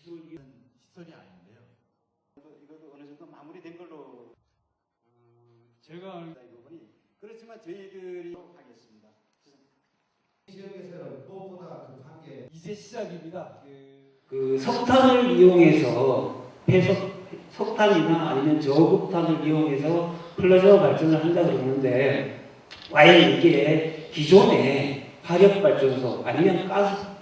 시설이 아닌데요. 이것도 어느 정도 마무리된 걸로 제가 이 부분이 그렇지만 저희들이 하겠습니다. 지역에서는 무엇보다 그 관계 이제 시작입니다. 그 석탄을 이용해서 석탄이나 아니면 저급탄을 이용해서 플라즈마 발전을 한다 그러는데 과연 이게 기존의 화력 발전소 아니면 가스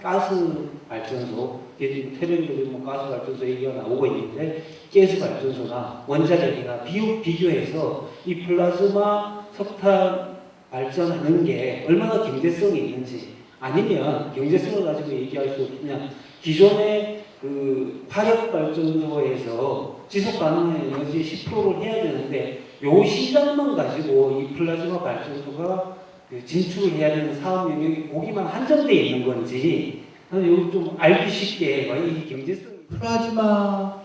발전소, 텔레비전에 뭐 가스 발전소 얘기가 나오고 있는데 가스 발전소나 원자력이나 비교해서 이 플라즈마 석탄 발전하는 게 얼마나 경제성이 있는지 아니면 경제성을 가지고 얘기할 수 없냐 기존의 그 화력 발전소에서 지속 가능한 에너지 10%를 해야 되는데 요 시장만 가지고 이 플라즈마 발전소가 그 진출을 해야 되는 사업 영역이 거기만 한정되어 있는 건지 여기 좀 알기 쉽게 이 경제성 플라즈마를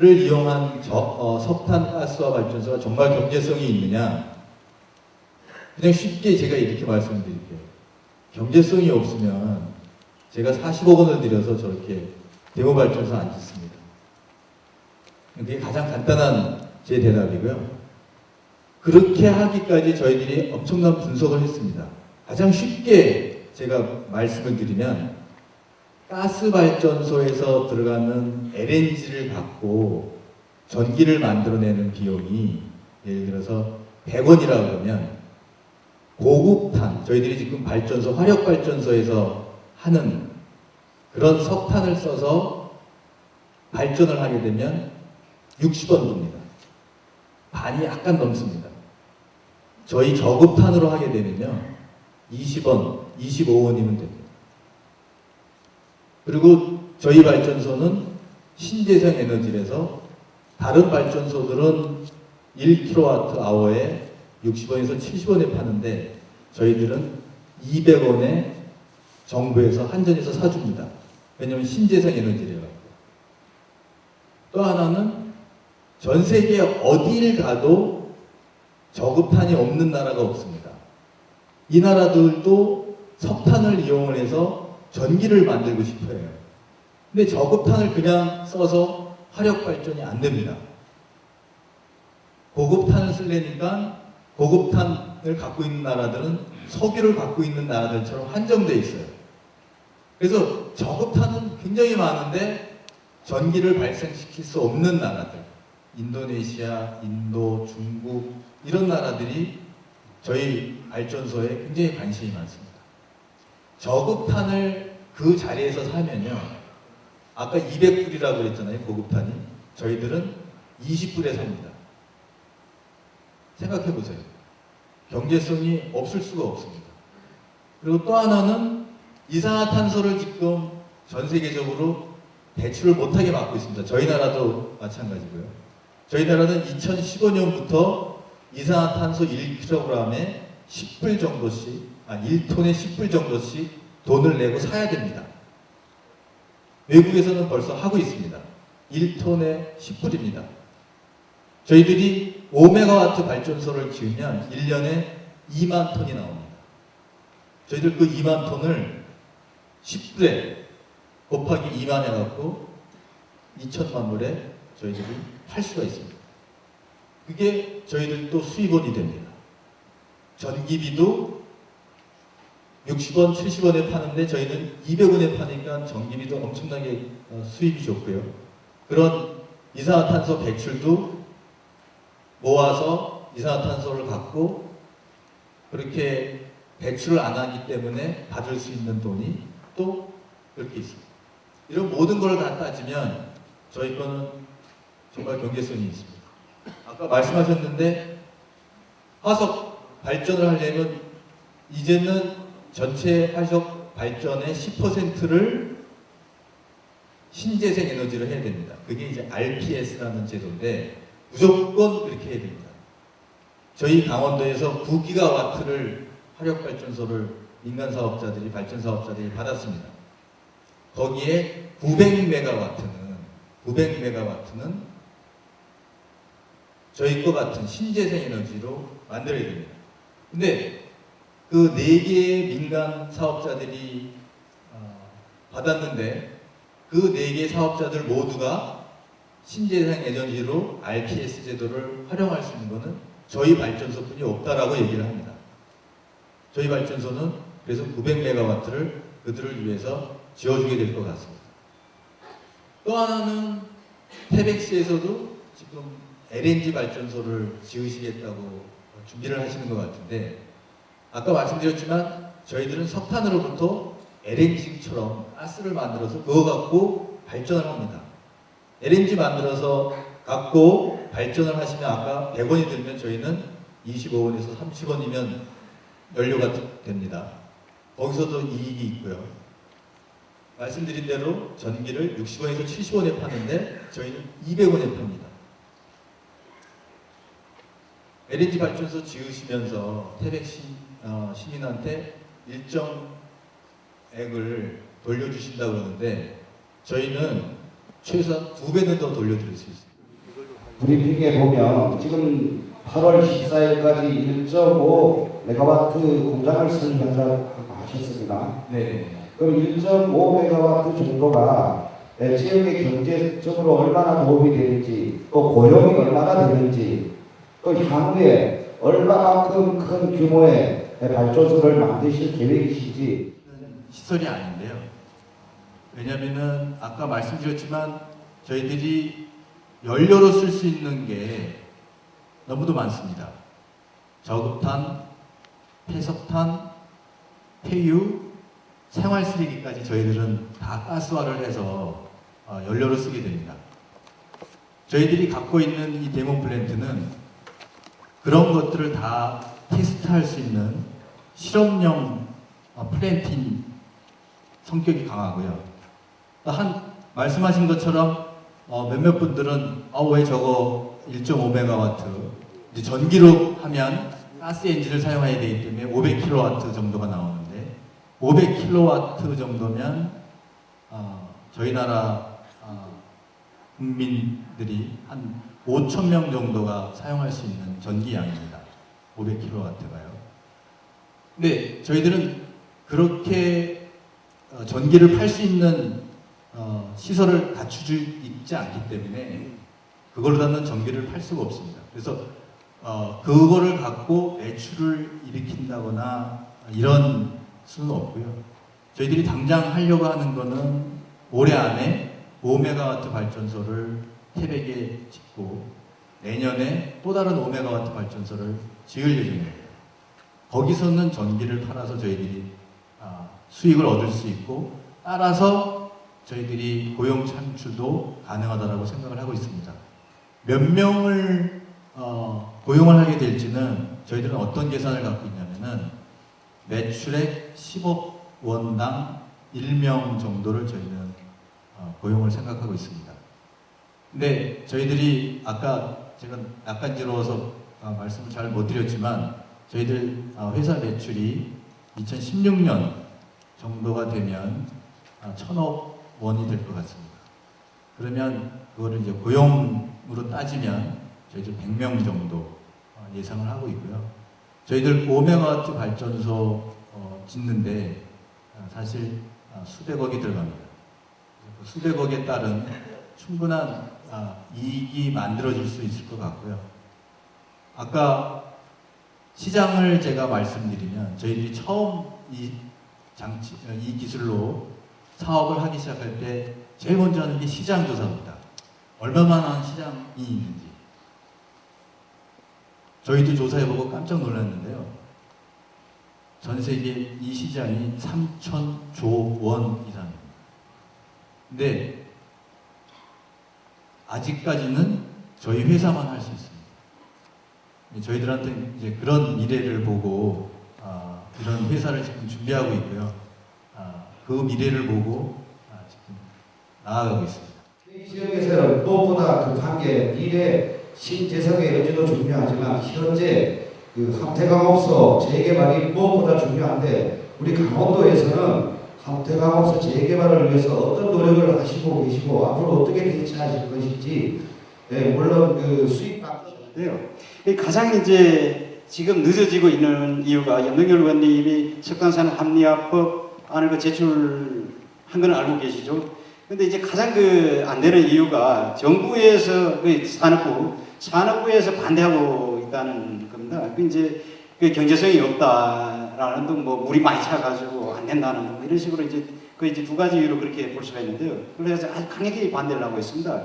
이용한 석탄 가스화 발전소가 정말 경제성이 있느냐? 그냥 쉽게 제가 이렇게 말씀드릴게요. 경제성이 없으면 제가 40억 원을 들여서 저렇게 데모 발전소 안 짓습니다. 그게 가장 간단한 제 대답이고요. 그렇게 하기까지 저희들이 엄청난 분석을 했습니다. 가장 쉽게 제가 말씀을 드리면 가스 발전소에서 들어가는 LNG를 갖고 전기를 만들어내는 비용이 예를 들어서 100원이라 그러면 고급탄, 저희들이 지금 발전소, 화력 발전소에서 하는 그런 석탄을 써서 발전을 하게 되면 60원 듭니다. 반이 약간 넘습니다. 저희 저급탄으로 하게 되면요 20원, 25원이면 됩니다. 그리고 저희 발전소는 신재생 에너지라서 다른 발전소들은 1kWh에 60원에서 70원에 파는데 저희들은 200원에 정부에서 한전에서 사줍니다. 왜냐하면 신재생 에너지래요. 또 하나는 전 세계 어디를 가도 저급탄이 없는 나라가 없습니다. 이 나라들도 석탄을 이용을 해서 전기를 만들고 싶어요. 근데 저급탄을 그냥 써서 화력 발전이 안 됩니다. 고급탄을 쓰려니까 고급탄을 갖고 있는 나라들은 석유를 갖고 있는 나라들처럼 한정되어 있어요. 그래서 저급탄은 굉장히 많은데 전기를 발생시킬 수 없는 나라들, 인도네시아, 인도, 중국 이런 나라들이 저희 발전소에 굉장히 관심이 많습니다. 저급탄을 그 자리에서 사면요, 아까 200불이라고 그랬잖아요, 고급탄이. 저희들은 20불에 삽니다. 생각해 보세요. 경제성이 없을 수가 없습니다. 그리고 또 하나는 이산화탄소를 지금 전 세계적으로 배출을 못하게 막고 있습니다. 저희 나라도 마찬가지고요. 저희 나라는 2015년부터 이산화탄소 1kg에 10불 정도씩, 1톤에 10불 정도씩 돈을 내고 사야 됩니다. 외국에서는 벌써 하고 있습니다. 1톤에 10불입니다. 저희들이 5메가와트 발전소를 지으면 1년에 2만 톤이 나옵니다. 저희들 그 2만 톤을 10불에 곱하기 2만 해갖고 2천만 불에 저희들이 팔 수가 있습니다. 그게 저희들도 수입원이 됩니다. 전기비도 60원, 70원에 파는데 저희는 200원에 파니까 전기비도 엄청나게 수입이 좋고요. 그런 이산화탄소 배출도 모아서 이산화탄소를 갖고 그렇게 배출을 안 하기 때문에 받을 수 있는 돈이 또 그렇게 있습니다. 이런 모든 걸 다 따지면 저희 거는 정말 경제성이 있습니다. 아까 말씀하셨는데 화석 발전을 하려면 이제는 전체 화석 발전의 10%를 신재생 에너지로 해야 됩니다. 그게 이제 RPS라는 제도인데 무조건 그렇게 해야 됩니다. 저희 강원도에서 9기가와트를 화력발전소를 민간 사업자들이, 발전 사업자들이 받았습니다. 거기에 900메가와트는 저희 거 같은 신재생 에너지로 만들어야 됩니다. 근데 그 4개의 민간 사업자들이 받았는데 그 4개 사업자들 모두가 신재생 에너지로 RPS 제도를 활용할 수 있는 것은 저희 발전소뿐이 없다라고 얘기를 합니다. 저희 발전소는 그래서 900메가와트를 그들을 위해서 지어주게 될 것 같습니다. 또 하나는 태백시에서도 지금 LNG 발전소를 지으시겠다고 준비를 하시는 것 같은데, 아까 말씀드렸지만 저희들은 석탄으로부터 LNG처럼 가스를 만들어서 그거 갖고 발전을 합니다. LNG 만들어서 갖고 발전을 하시면 아까 100원이 들면 저희는 25원에서 30원이면 연료가 됩니다. 거기서도 이익이 있고요. 말씀드린 대로 전기를 60원에서 70원에 파는데 저희는 200원에 팝니다. LNG 발전소 지으시면서 태백 시민한테 일정액을 돌려주신다고 그러는데 저희는 최소한 2배는 더 돌려드릴 수 있습니다. 브리핑에 보면 지금 8월 14일까지 1.5 메가와트 공장을 설립한다고 하셨습니다. 네. 그럼 1.5 메가와트 정도가 지역의 경제적으로 얼마나 도움이 되는지, 또 고용이 얼마나 되는지, 또 향후에 얼마만큼 큰 규모의 발전소를 만드실 계획이신지. 시설이 아닌데요. 왜냐하면은 아까 말씀드렸지만 저희들이 연료로 쓸 수 있는 게 너무도 많습니다. 저급탄, 폐석탄, 폐유, 생활 쓰레기까지 저희들은 다 가스화를 해서 연료로 쓰게 됩니다. 저희들이 갖고 있는 이 데모 플랜트는 그런 것들을 다 테스트할 수 있는 실험용 플랜트인 성격이 강하고요. 말씀하신 것처럼 몇몇 분들은 왜 저거 1.5메가와트 이제 전기로 하면 가스 엔진을 사용해야 되기 때문에 500kW 정도가 나오는데 500kW 정도면 저희 나라 국민들이 한 5,000명 정도가 사용할 수 있는 전기량입니다. 500kW가요. 근데 저희들은 그렇게 전기를 팔 수 있는 시설을 갖추지 있지 않기 때문에 그걸로 닿는 전기를 팔 수가 없습니다. 그래서 그거를 갖고 매출을 일으킨다거나 이런 수는 없고요. 저희들이 당장 하려고 하는 거는 올해 안에 5메가와트 발전소를 태백에 짓고 내년에 또 다른 5메가와트 발전소를 지을 예정입니다. 거기서는 전기를 팔아서 저희들이 수익을 얻을 수 있고 따라서 저희들이 고용 창출도 가능하다고 생각을 하고 있습니다. 몇 명을 고용을 하게 될지는 저희들은 어떤 계산을 갖고 있냐면은 매출액 10억 원당 1명 정도를 저희는 고용을 생각하고 있습니다. 근데 저희들이 아까 제가 낯간지러워서 말씀을 잘 못 드렸지만 저희들 회사 매출이 2016년 정도가 되면 1,000억 원이 될 것 같습니다. 그러면 그거를 이제 고용으로 따지면 저희들 100명 정도 예상을 하고 있고요. 저희들 5메가와트 발전소 짓는데 사실 수백억이 들어갑니다. 그 수백억에 따른 충분한 이익이 만들어질 수 있을 것 같고요. 아까 시장을 제가 말씀드리면 저희들이 처음 이 기술로 사업을 하기 시작할 때 제일 먼저 하는 게 시장 조사입니다. 얼마만한 시장이 있는지. 저희도 조사해보고 깜짝 놀랐는데요. 전 세계 이 시장이 3,000조 원 이상입니다. 근데 아직까지는 저희 회사만 할 수 있습니다. 저희들한테 이제 그런 미래를 보고 이런 회사를 지금 준비하고 있고요. 그 미래를 보고 지금 나아가고 있습니다. 이 지역에서는 무엇보다 급한 게 미래 신재생의 에너지도 중요하지만 현재 그 함태광업소 재개발이 무엇보다 중요한데 우리 강원도에서는 함태광업소 재개발을 위해서 어떤 노력을 하시고 계시고 앞으로 어떻게 대처하실 것인지 물론 그 수익 받으셨는데요. 가장 이제 지금 늦어지고 있는 이유가 염동열 의원님이 석탄산 합리화법 안을 제출한 건 알고 계시죠? 근데 이제 가장 그 안 되는 이유가 정부에서 그 산업부에서 반대하고 있다는 겁니다. 그 이제 그 경제성이 없다라는 등 뭐 물이 많이 차가지고 안 된다는 등 이런 식으로 이제 그 이제 두 가지 이유로 그렇게 볼 수가 있는데요. 그래서 아주 강하게 반대를 하고 있습니다.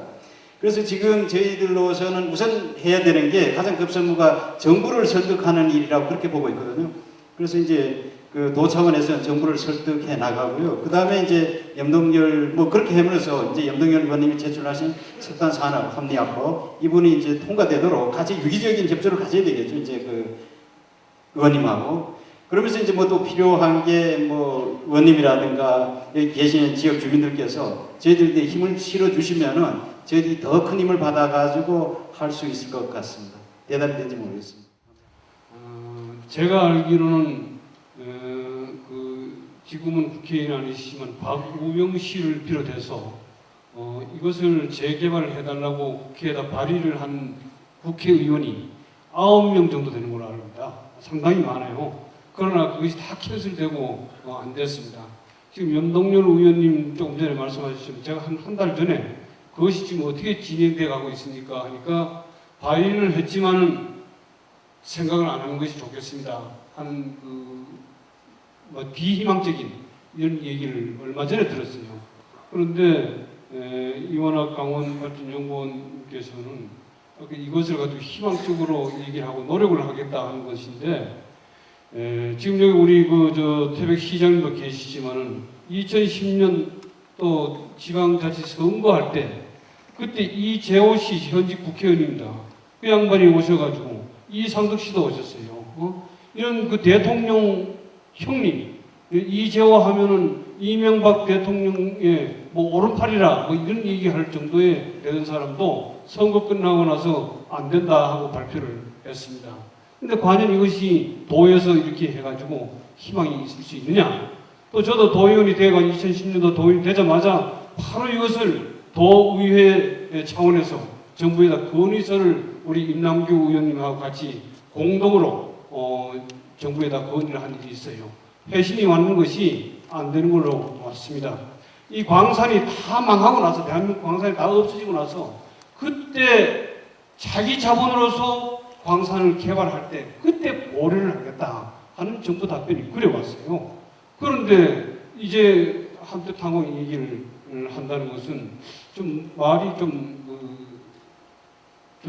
그래서 지금 저희들로서는 우선 해야 되는 게 가장 급선무가 정부를 설득하는 일이라고 그렇게 보고 있거든요. 그래서 이제 그 도 차원에서 정부를 설득해 나가고요. 그 다음에 이제 염동열 뭐 그렇게 하면서 이제 염동열 의원님이 제출하신 석탄 산업 합리화법 이분이 이제 통과되도록 같이 유기적인 접촉을 가져야 되겠죠. 이제 그 의원님하고 그러면서 이제 뭐 또 필요한 게 뭐 의원님이라든가 여기 계시는 지역 주민들께서 저희들한테 힘을 실어 주시면은 저희들이 더 큰 힘을 받아가지고 할 수 있을 것 같습니다. 대답이 된지 모르겠습니다. 제가 알기로는 지금은 국회의원 아니시지만 박우영 씨를 비롯해서 이것을 재개발해달라고 국회에다 발의를 한 국회의원이 9명 정도 되는 걸로 압니다. 상당히 많아요. 그러나 그것이 다 캔슬되고 안 됐습니다. 지금 염동열 의원님 조금 전에 말씀하셨지만 제가 한 달 전에 그것이 지금 어떻게 진행돼 가고 있습니까 하니까 발의를 했지만은 생각을 안 하는 것이 좋겠습니다. 뭐 비희망적인 이런 얘기를 얼마 전에 들었어요. 그런데 이원학 강원발전연구원께서는 이것을 가지고 희망적으로 얘기를 하고 노력을 하겠다 하는 것인데 지금 여기 우리 저 태백시장님도 계시지만은 2010년 또 지방자치 선거할 때 그때 이재호 씨 현직 국회의원입니다. 그 양반이 오셔가지고 이상득 씨도 오셨어요. 이런 그 대통령 형님 이재호 하면은 이명박 대통령의 뭐 오른팔이라 뭐 이런 얘기할 정도의 되는 사람도 선거 끝나고 나서 안 된다 하고 발표를 했습니다. 근데 과연 이것이 도에서 이렇게 해가지고 희망이 있을 수 있느냐? 또 저도 도의원이 돼가지고 2010년도 도의원이 되자마자 바로 이것을 도의회 차원에서 정부에다 건의서를 우리 임남규 의원님하고 같이 공동으로 정부에다 건의를 한 일이 있어요. 회신이 왔는 것이 안 되는 걸로 왔습니다. 이 광산이 다 망하고 나서 대한민국 광산이 다 없어지고 나서 그때 자기 자본으로서 광산을 개발할 때 그때 보류를 하겠다 하는 정부 답변이 그래왔어요. 그런데 이제 한때 당원 얘기를 한다는 것은 좀 말이 좀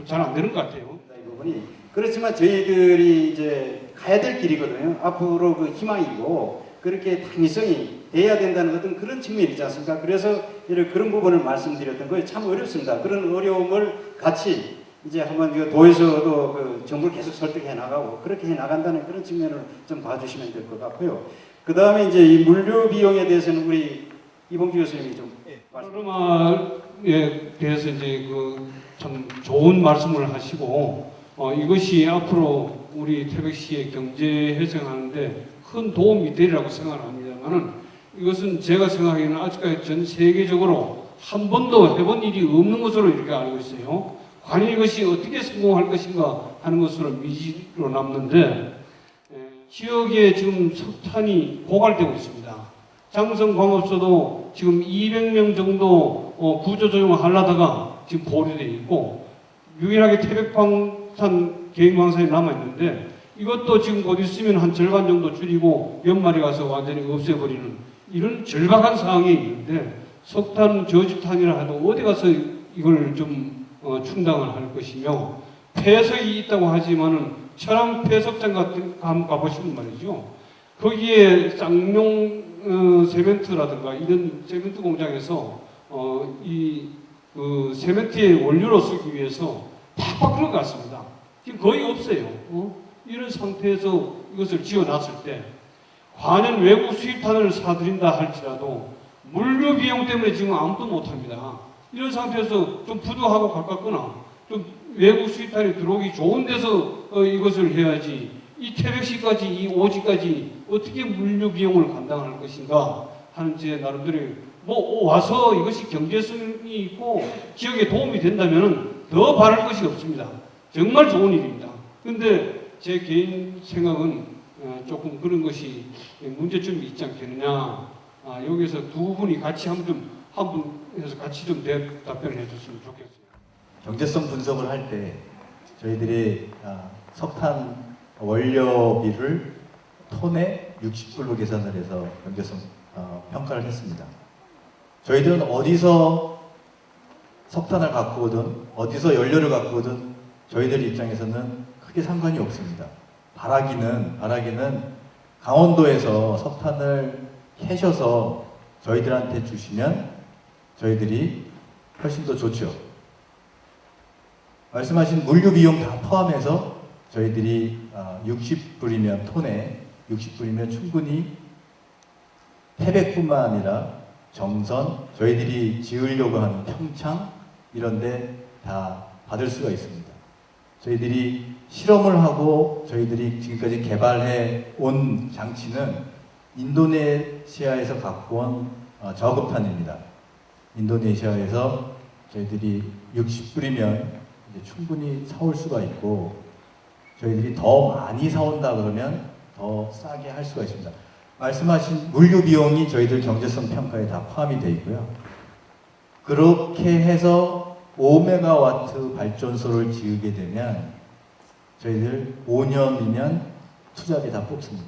잘 안 되는 것 같아요. 이 부분이 그렇지만 저희들이 이제 가야 될 길이거든요. 앞으로 그 희망이고 그렇게 당위성이 돼야 된다는 어떤 그런 측면이 있지 않습니까? 그래서 그런 부분을 말씀드렸던 거예요. 참 어렵습니다. 그런 어려움을 같이 이제 한번 도에서도 그 정부를 계속 설득해 나가고 그렇게 해 나간다는 그런 측면을 좀 봐주시면 될 것 같고요. 그 다음에 이제 이 물류 비용에 대해서는 우리 이봉주 교수님이 좀 코로나에 대해서 이제 참 좋은 말씀을 하시고 이것이 앞으로 우리 태백시의 경제 회생하는데 큰 도움이 되리라고 생각을 합니다만은 이것은 제가 생각하기에는 아직까지 전 세계적으로 한 번도 해본 일이 없는 것으로 이렇게 알고 있어요. 과연 이것이 어떻게 성공할 것인가 하는 것으로 미지로 남는데 지역에 지금 석탄이 고갈되고 있습니다. 장성광업소도 지금 200명 정도 구조조정을 하려다가 지금 보류되어 있고 유일하게 태백광산 개인광산이 남아있는데 이것도 지금 곧 있으면 한 절반 정도 줄이고 연말에 가서 완전히 없애버리는 이런 절박한 상황이 있는데 석탄 저지탄이라 해도 어디 가서 이걸 좀 충당을 할 것이며 폐석이 있다고 하지만은 천안 폐석장 같은 한번 가보시면 말이죠. 거기에 쌍용 세멘트라든가 이런 세멘트 공장에서 그 세멘트의 원료로 쓰기 위해서 팍팍 들어갔습니다. 지금 거의 없어요. 이런 상태에서 이것을 지어놨을 때 과연 외국 수입탄을 사들인다 할지라도 물류 비용 때문에 지금 아무도 못합니다. 이런 상태에서 좀 부도하고 가깝거나 좀 외국 수입탄이 들어오기 좋은 데서 이것을 해야지 이 태백시까지 이 오지까지 어떻게 물류 비용을 감당할 것인가 하는 제 나름대로 뭐 와서 이것이 경제성이 있고 지역에 도움이 된다면 더 바랄 것이 없습니다. 정말 좋은 일입니다. 근데 제 개인 생각은 조금 그런 것이 문제점이 있지 않겠느냐. 여기서 두 분이 같이 한번 좀 한 분에서 같이 좀 답변을 해줬으면 좋겠어요. 경제성 분석을 할 때 저희들이 석탄 원료비를 톤에 60불로 계산을 해서 경제성 평가를 했습니다. 저희들은 어디서 석탄을 갖고 오든 어디서 연료를 갖고 오든 저희들 입장에서는 크게 상관이 없습니다. 바라기는 강원도에서 석탄을 캐셔서 저희들한테 주시면 저희들이 훨씬 더 좋죠. 말씀하신 물류 비용 다 포함해서 저희들이 60불이면 톤에 60불이면 충분히 태백뿐만 아니라 정선, 저희들이 지으려고 하는 평창 이런 데 다 받을 수가 있습니다. 저희들이 실험을 하고 저희들이 지금까지 개발해 온 장치는 인도네시아에서 갖고 온 저급탄입니다. 인도네시아에서 저희들이 60불이면 충분히 사올 수가 있고 저희들이 더 많이 사온다 그러면 더 싸게 할 수가 있습니다. 말씀하신 물류 비용이 저희들 경제성 평가에 다 포함이 되어 있고요. 그렇게 해서 5메가와트 발전소를 지으게 되면 저희들 5년이면 투자비 다 뽑습니다.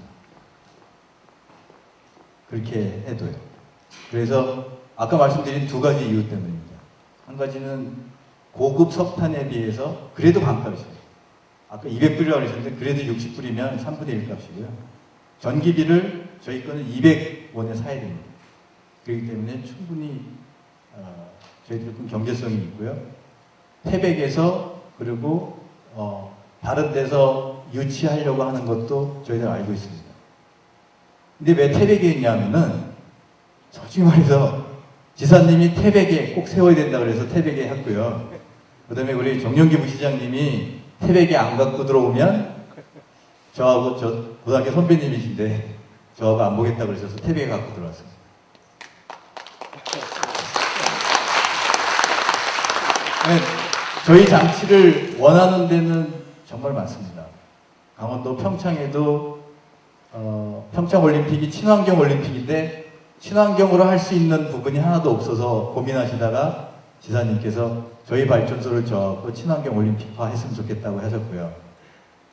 그렇게 해도요. 그래서 아까 말씀드린 두 가지 이유 때문입니다. 한 가지는 고급 석탄에 비해서 그래도 반값이에요. 아까 200불이라고 하셨는데 그래도 60불이면 3분의 1 값이고요. 전기비를 저희 거는 200원에 사야 됩니다. 그렇기 때문에 충분히 저희들은 경제성이 있고요. 태백에서 그리고 다른 데서 유치하려고 하는 것도 저희들 알고 있습니다. 근데 왜 태백에 있냐면은 솔직히 말해서 지사님이 태백에 꼭 세워야 된다 그래서 태백에 했고요. 그 다음에 우리 정영기 부시장님이 태백에 안 갖고 들어오면 저하고 저 고등학교 선배님이신데 저하고 안 보겠다고 그러셔서 태백에 갖고 들어왔습니다. 네, 저희 장치를 원하는 데는 정말 많습니다. 강원도 평창에도 평창올림픽이 친환경 올림픽인데 친환경으로 할 수 있는 부분이 하나도 없어서 고민하시다가 지사님께서 저희 발전소를 저하고 친환경 올림픽화 했으면 좋겠다고 하셨고요.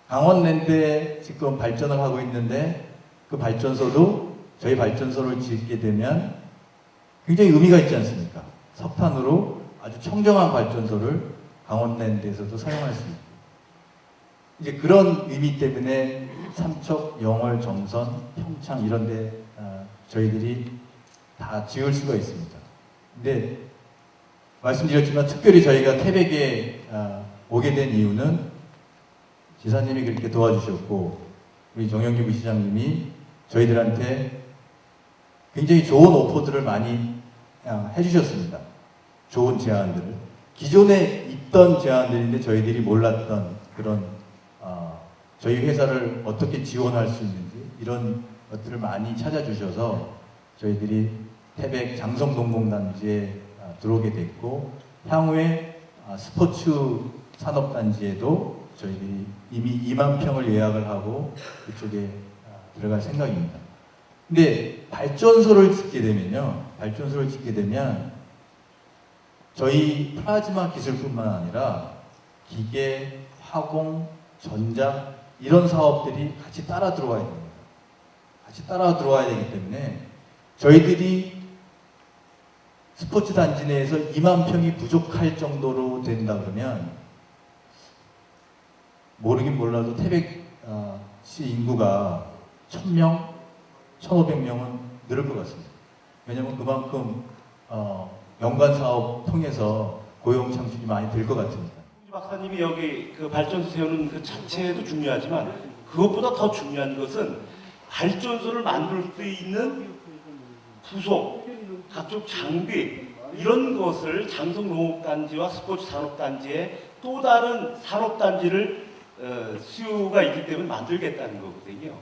강원랜드에 지금 발전을 하고 있는데 그 발전소도 저희 발전소를 짓게 되면 굉장히 의미가 있지 않습니까? 석탄으로 아주 청정한 발전소를 강원랜드에서도 사용할 수 있고 이제 그런 의미 때문에 삼척, 영월, 정선, 평창 이런 데 저희들이 다 지을 수가 있습니다. 근데 말씀드렸지만 특별히 저희가 태백에 오게 된 이유는 지사님이 그렇게 도와주셨고 우리 정영기 부시장님이 저희들한테 굉장히 좋은 오퍼들을 많이 해주셨습니다. 좋은 제안들을. 기존에 있던 제안들인데 저희들이 몰랐던 그런 저희 회사를 어떻게 지원할 수 있는지 이런 것들을 많이 찾아주셔서 저희들이 태백 장성동공단지에 들어오게 됐고 향후에 스포츠 산업단지에도 저희들이 이미 2만 평을 예약을 하고 그쪽에 들어갈 생각입니다. 근데 발전소를 짓게 되면 저희 플라즈마 기술뿐만 아니라 기계, 화공, 전자 이런 사업들이 같이 따라 들어와야 됩니다. 같이 따라 들어와야 되기 때문에 저희들이 스포츠 단지 내에서 2만 평이 부족할 정도로 된다 그러면 모르긴 몰라도 태백시 인구가 1000명, 1500명은 늘을 것 같습니다. 왜냐하면 그만큼 연관 사업 통해서 고용 창출이 많이 될 것 같습니다. 홍지 박사님이 여기 그 발전소 세우는 그 자체도 중요하지만 그것보다 더 중요한 것은 발전소를 만들 수 있는 부속, 각종 장비 이런 것을 장성농업단지와 스포츠 산업단지에 또 다른 산업단지를 수요가 있기 때문에 만들겠다는 거거든요.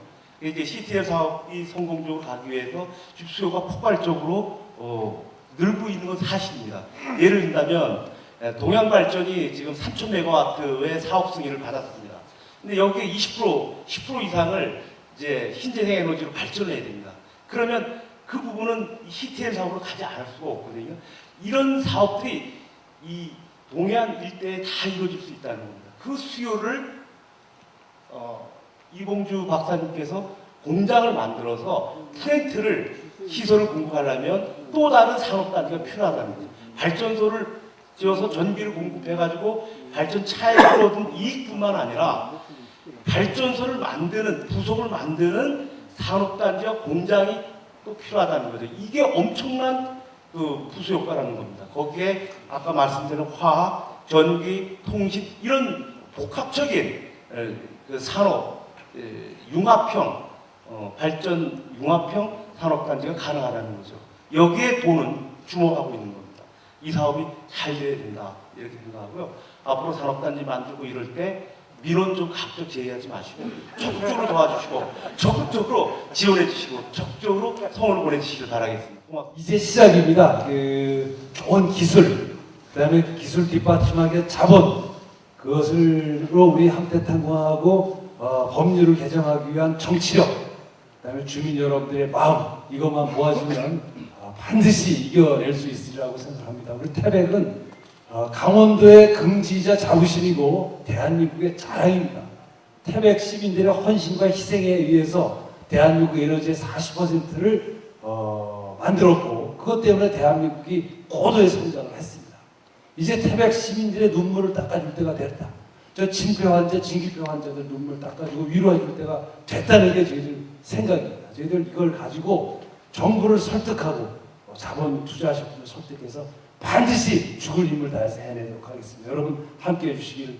이제 CTL 사업이 성공적으로 가기 위해서 지금 수요가 폭발적으로 늘고 있는 건 사실입니다. 예를 든다면 동양발전이 지금 3,000메가와트의 사업 승인을 받았습니다. 근데 여기에 10% 이상을 이제 신재생 에너지로 발전해야 됩니다. 그러면 그 부분은 히트엘 사업으로 가지 않을 수가 없거든요. 이런 사업들이 이 동해안 일대에 다 이루어질 수 있다는 겁니다. 그 수요를 이봉주 박사님께서 공장을 만들어서 플랜트를 시설을 공급하려면 또 다른 산업단지가 필요하다는 거죠. 발전소를 지어서 전기를 공급해가지고 발전차에 얻은 이익뿐만 아니라 발전소를 만드는, 부속을 만드는 산업단지와 공장이 또 필요하다는 거죠. 이게 엄청난 그 부수 효과라는 겁니다. 거기에 아까 말씀드린 화학, 전기, 통신 이런 복합적인 그 산업 융합형 발전 융합형 산업단지가 가능하다는 거죠. 여기에 돈은 주목하고 있는 겁니다. 이 사업이 잘 돼야 된다 이렇게 생각하고요. 앞으로 산업단지 만들고 이럴 때 민원 좀 각적 제의하지 마시고 적극적으로 도와주시고 적극적으로 지원해 주시고 적극적으로 성원을 보내주시길 바라겠습니다. 고맙습니다. 이제 시작입니다. 좋은 기술, 그다음에 기술 뒷받침하기 자본, 그것으로 우리 함태탄광하고 법률을 개정하기 위한 정치력, 그다음에 주민 여러분들의 마음, 이것만 모아지면 반드시 이겨낼 수 있으리라고 생각합니다. 우리 태백은 강원도의 긍지이자 자부심이고 대한민국의 자랑입니다. 태백 시민들의 헌신과 희생에 의해서 대한민국 에너지의 40%를 만들었고 그것 때문에 대한민국이 고도의 성장을 했습니다. 이제 태백 시민들의 눈물을 닦아줄 때가 됐다. 저 진폐 환자, 진기폐 환자들 눈물 닦아주고 위로해줄 때가 됐다는 게 저희들 생각입니다. 저희들 이걸 가지고 정부를 설득하고 자본 투자하실 분을 설득해서 반드시 죽을 힘을 다해서 해내도록 하겠습니다. 여러분 함께해 주시기를